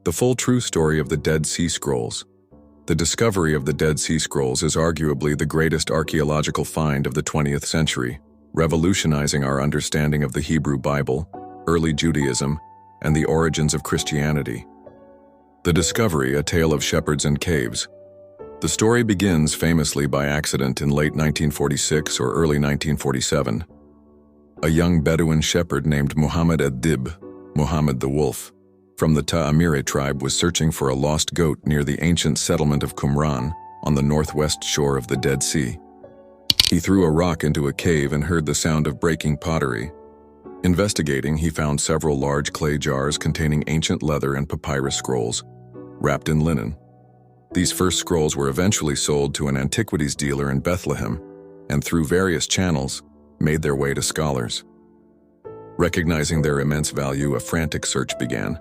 The full true story of the Dead Sea Scrolls. The discovery of the Dead Sea Scrolls is arguably the greatest archaeological find of the 20th century, revolutionizing our understanding of the Hebrew Bible, early Judaism, and the origins of Christianity. The discovery, a tale of shepherds and caves. The story begins famously by accident in late 1946 or early 1947. A young Bedouin shepherd named Muhammad ad-Dib, Muhammad the Wolf, from the Ta'amire tribe was searching for a lost goat near the ancient settlement of Qumran on the northwest shore of the Dead Sea. He threw a rock into a cave and heard the sound of breaking pottery. Investigating, he found several large clay jars containing ancient leather and papyrus scrolls, wrapped in linen. These first scrolls were eventually sold to an antiquities dealer in Bethlehem, and through various channels, made their way to scholars. Recognizing their immense value, a frantic search began.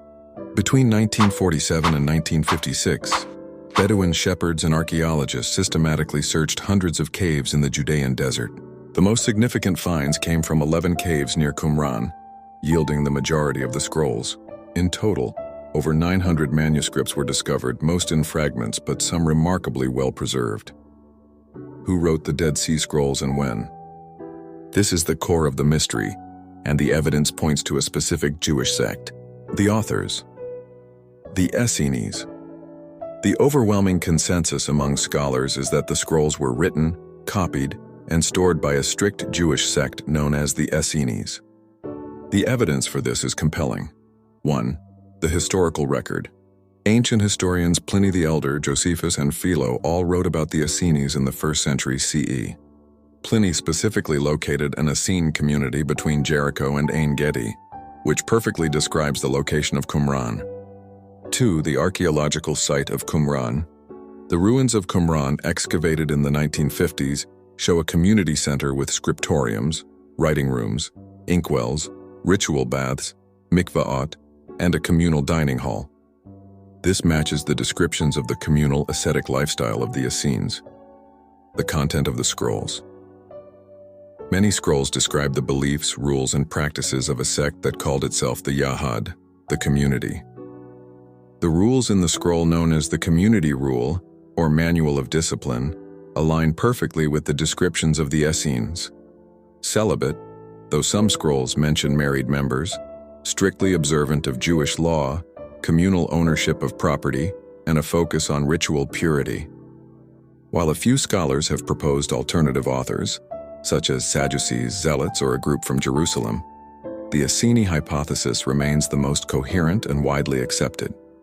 Between 1947 and 1956, Bedouin shepherds and archaeologists systematically searched hundreds of caves in the Judean desert. The most significant finds came from 11 caves near Qumran, yielding the majority of the scrolls. In total, over 900 manuscripts were discovered, most in fragments, but some remarkably well preserved. Who wrote the Dead Sea Scrolls and when? This is the core of the mystery, and the evidence points to a specific Jewish sect. The authors. The Essenes. The overwhelming consensus among scholars is that the scrolls were written, copied, and stored by a strict Jewish sect known as the Essenes. The evidence for this is compelling. 1. The historical record. Ancient historians Pliny the Elder, Josephus, and Philo all wrote about the Essenes in the 1st century CE. Pliny specifically located an Essene community between Jericho and Ein Gedi, which perfectly describes the location of Qumran. 2. The archaeological site of Qumran. The ruins of Qumran, excavated in the 1950s, show a community center with scriptoriums, writing rooms, inkwells, ritual baths, mikvahot, and a communal dining hall. This matches the descriptions of the communal ascetic lifestyle of the Essenes. The content of the scrolls. Many scrolls describe the beliefs, rules, and practices of a sect that called itself the Yahad, the community. The rules in the scroll known as the Community Rule, or Manual of Discipline, align perfectly with the descriptions of the Essenes. Celibate, though some scrolls mention married members, strictly observant of Jewish law, communal ownership of property, and a focus on ritual purity. While a few scholars have proposed alternative authors, such as Sadducees, Zealots, or a group from Jerusalem, the Essene hypothesis remains the most coherent and widely accepted.